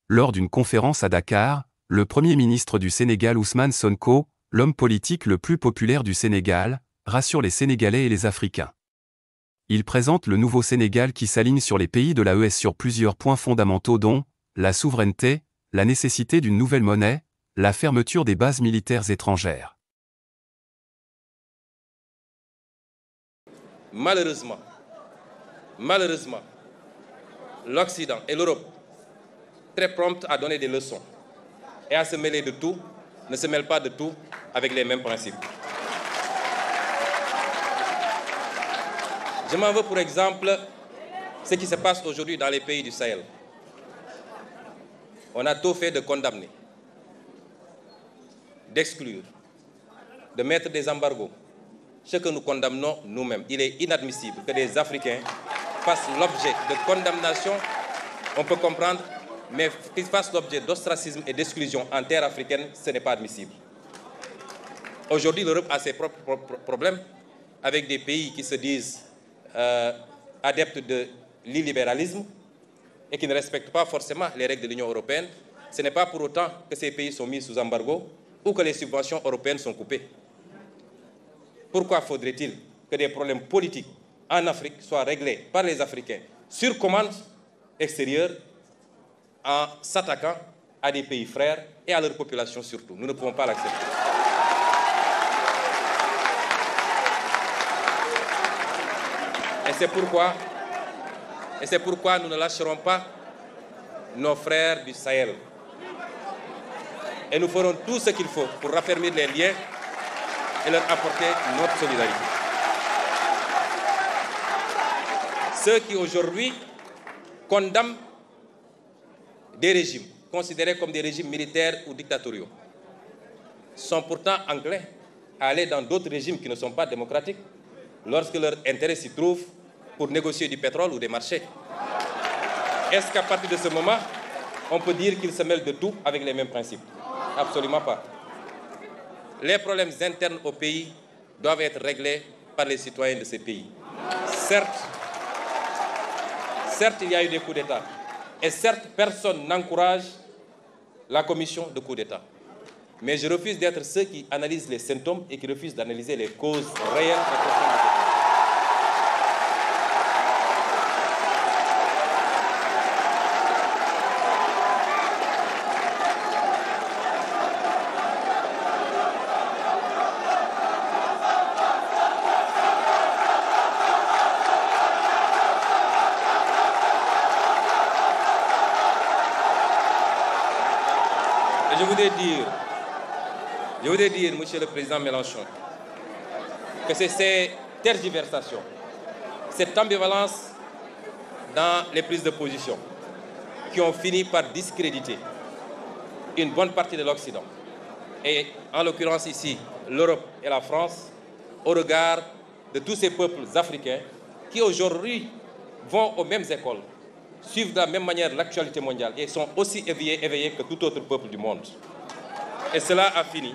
Lors d'une conférence à Dakar, le Premier ministre du Sénégal Ousmane Sonko, l'homme politique le plus populaire du Sénégal, rassure les Sénégalais et les Africains. Il présente le nouveau Sénégal qui s'aligne sur les pays de l'AES sur plusieurs points fondamentaux dont la souveraineté, la nécessité d'une nouvelle monnaie, la fermeture des bases militaires étrangères. Malheureusement, l'Occident et l'Europe, très promptes à donner des leçons et à se mêler de tout, ne se mêlent pas de tout avec les mêmes principes. Je m'en veux pour exemple ce qui se passe aujourd'hui dans les pays du Sahel. On a tout fait de condamner, d'exclure, de mettre des embargos. Ce que nous condamnons nous-mêmes. Il est inadmissible que des Africains fassent l'objet de condamnation, on peut comprendre, mais qu'ils fassent l'objet d'ostracisme et d'exclusion en terre africaine, ce n'est pas admissible. Aujourd'hui, l'Europe a ses propres problèmes avec des pays qui se disent adeptes de l'illibéralisme et qui ne respectent pas forcément les règles de l'Union européenne. Ce n'est pas pour autant que ces pays sont mis sous embargo ou que les subventions européennes sont coupées. Pourquoi faudrait-il que des problèmes politiques en Afrique soient réglés par les Africains sur commande extérieure en s'attaquant à des pays frères et à leur population surtout? Nous ne pouvons pas l'accepter. Et c'est pourquoi nous ne lâcherons pas nos frères du Sahel. Et nous ferons tout ce qu'il faut pour raffermir les liens et leur apporter notre solidarité. Ceux qui aujourd'hui condamnent des régimes considérés comme des régimes militaires ou dictatoriaux sont pourtant enclins à aller dans d'autres régimes qui ne sont pas démocratiques lorsque leur intérêt s'y trouve pour négocier du pétrole ou des marchés. Est-ce qu'à partir de ce moment, on peut dire qu'ils se mêlent de tout avec les mêmes principes? Absolument pas. Les problèmes internes au pays doivent être réglés par les citoyens de ces pays. Certes, il y a eu des coups d'État. Et certes, personne n'encourage la commission de coups d'État. Mais je refuse d'être ceux qui analysent les symptômes et qui refusent d'analyser les causes réelles et profondes de ces Je voudrais dire, Monsieur le Président Mélenchon, que c'est ces tergiversations, cette ambivalence dans les prises de position qui ont fini par discréditer une bonne partie de l'Occident, et en l'occurrence ici, l'Europe et la France, au regard de tous ces peuples africains qui aujourd'hui vont aux mêmes écoles, suivent de la même manière l'actualité mondiale et sont aussi éveillés que tout autre peuple du monde. Et cela a fini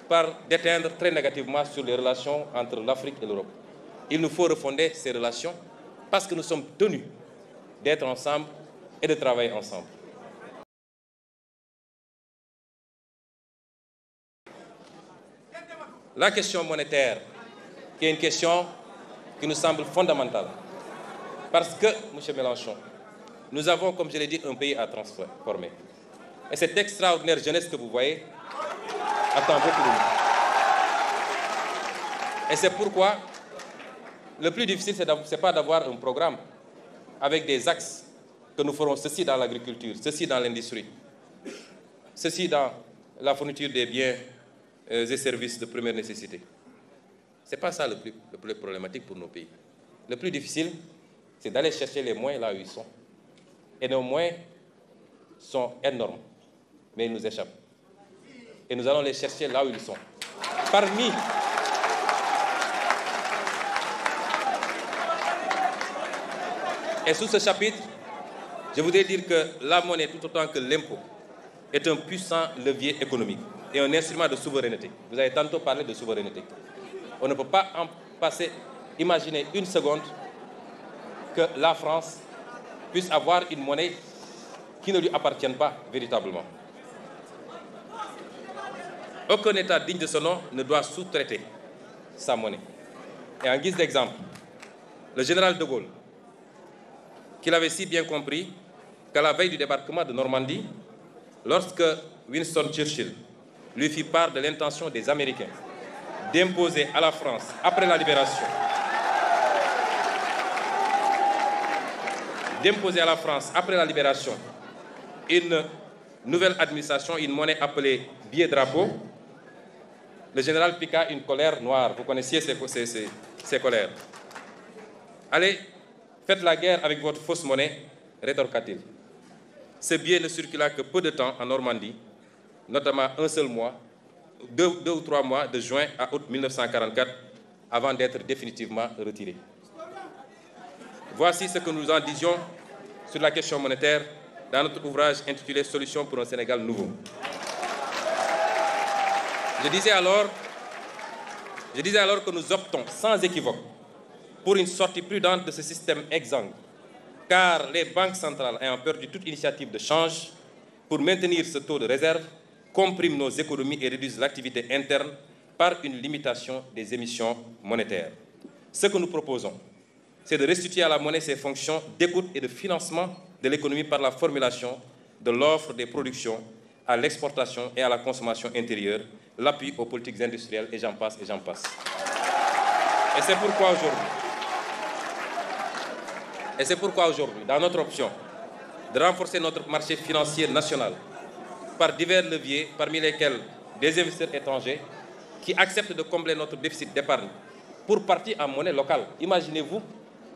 par déteindre très négativement sur les relations entre l'Afrique et l'Europe. Il nous faut refonder ces relations parce que nous sommes tenus d'être ensemble et de travailler ensemble. La question monétaire, qui est une question qui nous semble fondamentale, parce que, M. Mélenchon, nous avons, comme je l'ai dit, un pays à transformer. Et cette extraordinaire jeunesse que vous voyez attend beaucoup de nous. Et c'est pourquoi le plus difficile, ce n'est pas d'avoir un programme avec des axes que nous ferons ceci dans l'agriculture, ceci dans l'industrie, ceci dans la fourniture des biens et services de première nécessité. Ce n'est pas ça le plus problématique pour nos pays. Le plus difficile, c'est d'aller chercher les moyens là où ils sont. Et nos moyens sont énormes, mais ils nous échappent. Et nous allons les chercher là où ils sont. Et sous ce chapitre, je voudrais dire que la monnaie, tout autant que l'impôt, est un puissant levier économique et un instrument de souveraineté. Vous avez tantôt parlé de souveraineté. On ne peut pas imaginer une seconde que la France puisse avoir une monnaie qui ne lui appartiennent pas véritablement. Aucun État digne de ce nom ne doit sous-traiter sa monnaie. Et en guise d'exemple, le général de Gaulle, qu'il avait si bien compris qu'à la veille du débarquement de Normandie, lorsque Winston Churchill lui fit part de l'intention des Américains d'imposer à la France, après la libération, une nouvelle administration, une monnaie appelée billet-drapeau, le général piqua une colère noire. Vous connaissiez ces colères. Allez, faites la guerre avec votre fausse monnaie, rétorqua-t-il. Ce billet ne circula que peu de temps en Normandie, notamment un seul mois, deux ou trois mois, de juin à août 1944, avant d'être définitivement retiré. Voici ce que nous en disions sur la question monétaire dans notre ouvrage intitulé « Solutions pour un Sénégal nouveau ». Je disais alors que nous optons sans équivoque pour une sortie prudente de ce système exsangue, car les banques centrales ayant perdu toute initiative de change pour maintenir ce taux de réserve compriment nos économies et réduisent l'activité interne par une limitation des émissions monétaires. Ce que nous proposons, c'est de restituer à la monnaie ses fonctions d'écoute et de financement de l'économie par la formulation de l'offre des productions à l'exportation et à la consommation intérieure, l'appui aux politiques industrielles, et j'en passe, et j'en passe. Et c'est pourquoi aujourd'hui, dans notre option de renforcer notre marché financier national par divers leviers, parmi lesquels des investisseurs étrangers qui acceptent de combler notre déficit d'épargne pour partie en monnaie locale. Imaginez-vous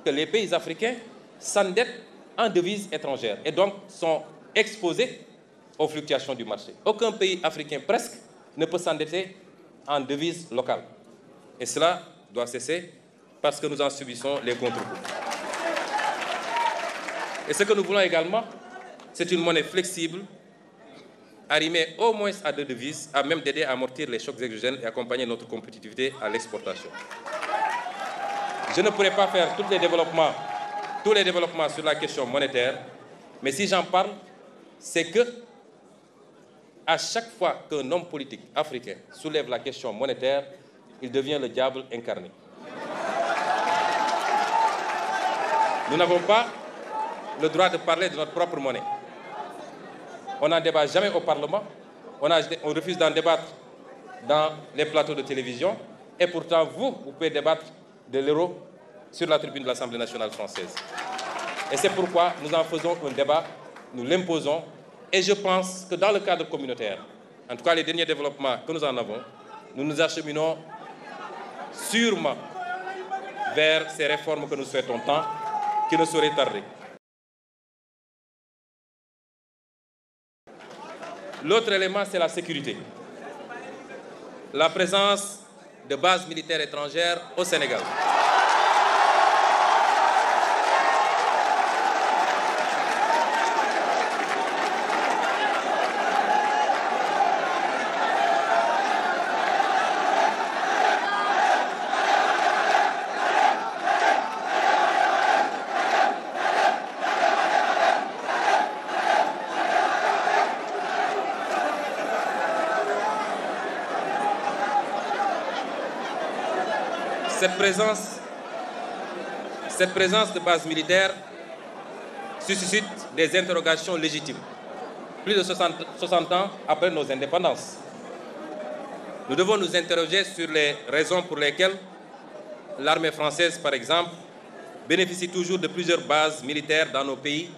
que les pays africains s'endettent en devises étrangères et donc sont exposés aux fluctuations du marché. Aucun pays africain presque ne peut s'endetter en devises locales. Et cela doit cesser parce que nous en subissons les contre-coups. Et ce que nous voulons également, c'est une monnaie flexible, arrimée au moins à deux devises, à même d'aider à amortir les chocs exogènes et accompagner notre compétitivité à l'exportation. Je ne pourrai pas faire tous les développements sur la question monétaire, mais si j'en parle, c'est que à chaque fois qu'un homme politique africain soulève la question monétaire, il devient le diable incarné. Nous n'avons pas le droit de parler de notre propre monnaie. On n'en débat jamais au Parlement, on refuse d'en débattre dans les plateaux de télévision, et pourtant vous pouvez débattre de l'euro sur la tribune de l'Assemblée nationale française. Et c'est pourquoi nous en faisons un débat, nous l'imposons, et je pense que dans le cadre communautaire, en tout cas les derniers développements que nous en avons, nous nous acheminons sûrement vers ces réformes que nous souhaitons tant, qui ne sauraient tarder. L'autre élément, c'est la sécurité. La présence de bases militaires étrangères au Sénégal. Cette présence de bases militaires suscite des interrogations légitimes, plus de 60 ans après nos indépendances. Nous devons nous interroger sur les raisons pour lesquelles l'armée française, par exemple, bénéficie toujours de plusieurs bases militaires dans nos pays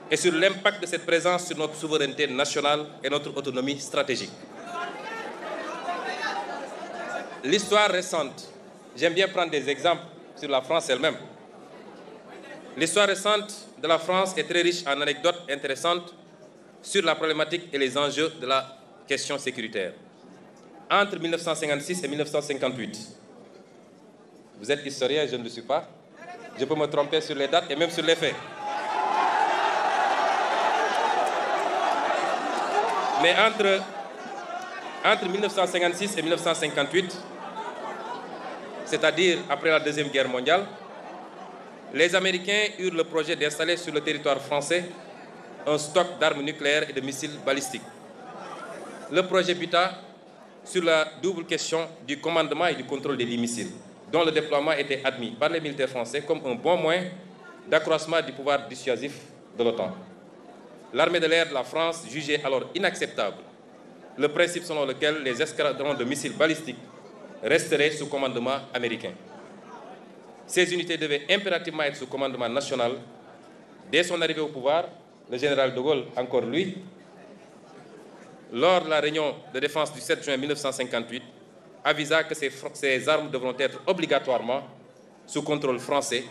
et sur l'impact de cette présence sur notre souveraineté nationale et notre autonomie stratégique. L'histoire récente, j'aime bien prendre des exemples sur la France elle-même. L'histoire récente de la France est très riche en anecdotes intéressantes sur la problématique et les enjeux de la question sécuritaire. Entre 1956 et 1958, vous êtes historien, je ne le suis pas, je peux me tromper sur les dates et même sur les faits. Mais entre 1956 et 1958, c'est-à-dire après la Deuxième Guerre mondiale, les Américains eurent le projet d'installer sur le territoire français un stock d'armes nucléaires et de missiles balistiques. Le projet buta sur la double question du commandement et du contrôle des 10 missiles, dont le déploiement était admis par les militaires français comme un bon moyen d'accroissement du pouvoir dissuasif de l'OTAN. L'armée de l'air de la France jugeait alors inacceptable le principe selon lequel les escadrons de missiles balistiques resteraient sous commandement américain. Ces unités devaient impérativement être sous commandement national. Dès son arrivée au pouvoir, le général de Gaulle, encore lui, lors de la réunion de défense du 7 juin 1958, avisa que ces armes devront être obligatoirement sous contrôle français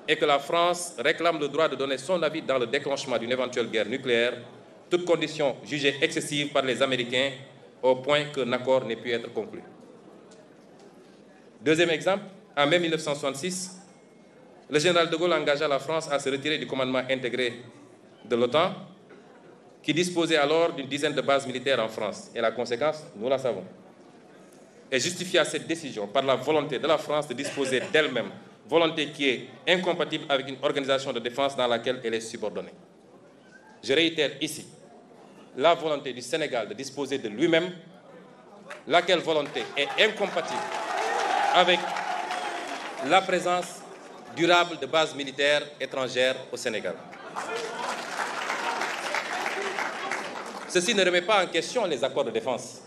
et que la France réclame le droit de donner son avis dans le déclenchement d'une éventuelle guerre nucléaire, toutes conditions jugées excessives par les Américains au point qu'un accord n'ait pu être conclu. Deuxième exemple, en mai 1966, le général de Gaulle engagea la France à se retirer du commandement intégré de l'OTAN, qui disposait alors d'une dizaine de bases militaires en France. Et la conséquence, nous la savons. Et justifia cette décision par la volonté de la France de disposer d'elle-même, volonté qui est incompatible avec une organisation de défense dans laquelle elle est subordonnée. Je réitère ici la volonté du Sénégal de disposer de lui-même, laquelle volonté est incompatible avec la présence durable de bases militaires étrangères au Sénégal. Ceci ne remet pas en question les accords de défense.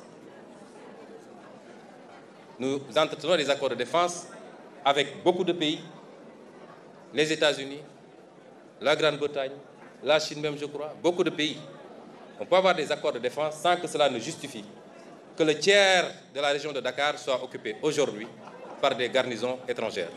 Nous entretenons des accords de défense avec beaucoup de pays, les États-Unis, la Grande-Bretagne, la Chine même, je crois, beaucoup de pays. On peut avoir des accords de défense sans que cela ne justifie que le tiers de la région de Dakar soit occupé aujourd'hui par des garnisons étrangères.